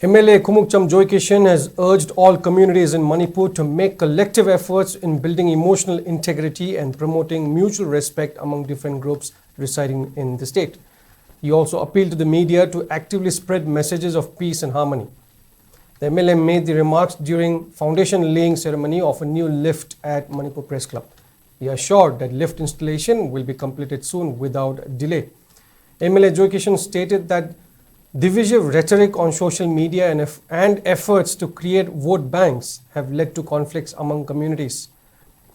MLA Kumukcham Joykisan has urged all communities in Manipur to make collective efforts in building emotional integrity and promoting mutual respect among different groups residing in the state. He also appealed to the media to actively spread messages of peace and harmony. The MLA made the remarks during foundation laying ceremony of a new lift at Manipur Press Club. He assured that lift installation will be completed soon without delay. MLA Joykisan stated that divisive rhetoric on social media and efforts to create vote banks have led to conflicts among communities.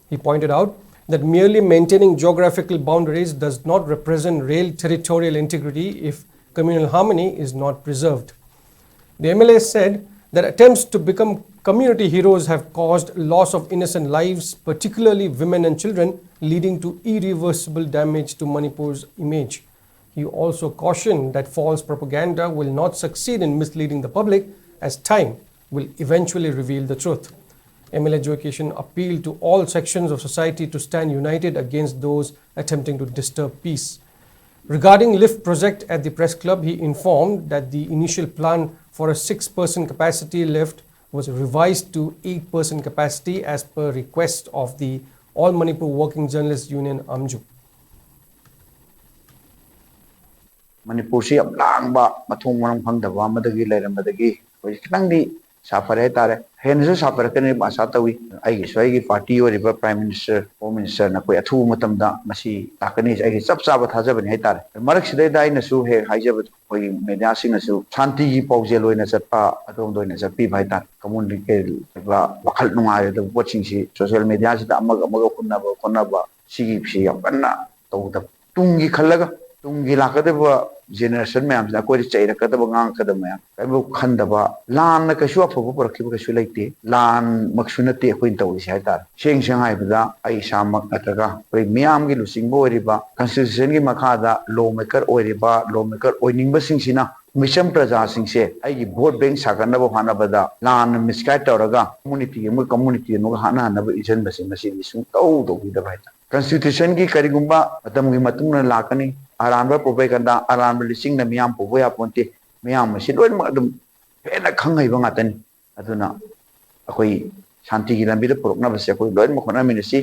He pointed out that merely maintaining geographical boundaries does not represent real territorial integrity if communal harmony is not preserved. The MLA said that attempts to become community heroes have caused loss of innocent lives, particularly women and children, leading to irreversible damage to Manipur's image. He also cautioned that false propaganda will not succeed in misleading the public, as time will eventually reveal the truth. MLA Joykisan appealed to all sections of society to stand united against those attempting to disturb peace. Regarding lift project at the press club, he informed that the initial plan for a 6-person capacity lift was revised to 8-person capacity as per request of the All Manipur Working Journalists Union AMJU. Manipur si am lang ba mathong manang phangdaba madagi lairambadagi hoi kitangdi safare tare hensu safare kene ba sa tawi ai gi swai gi party ori ba prime minister home minister na koi athu matamda masi takani ai gi chap chaba thajabani hai tare marak sidai dai na su he haijaba koi media sing na su shanti gi pauje loina chatpa adom doina chapi bhai tar community ba wakhal nunga da watching si social media si da amaga kunna ba sigi si am banna to da tungi khallaga tungi lakadaba generation ma'am से कोई चाहिए कदम गांग कदम ma'am कहीं वो खंडबा लान न कशु अफबो पर किब कशु लेते लान मकसुनते कोई तो इसे है तार शेंग शेंगाई बदा आई शामक अतगा कोई मियाम की लुसिंग बो रिबा कॉन्स्टिट्यूशन की मखादा लॉ मेकर ओइनिंग बसिंगसिना मिशन प्रजा सिंगसे आई की वोट बैंक सागन बो हाना बदा लान मिसगाइड तौरगा कम्युनिटी नो हाना नब इजन बसिंग मसिन सुं तो दो की दबाई कॉन्स्टिट्यूशन की करिगुंबा मतम की मतुंग न लाकनी aranba propaganda aranba lising na miyam po boya ponte miyam si loin ma dum pena khangai ba ngatan aduna akoi shanti gi lambi da purok na base akoi loin ma khona minisi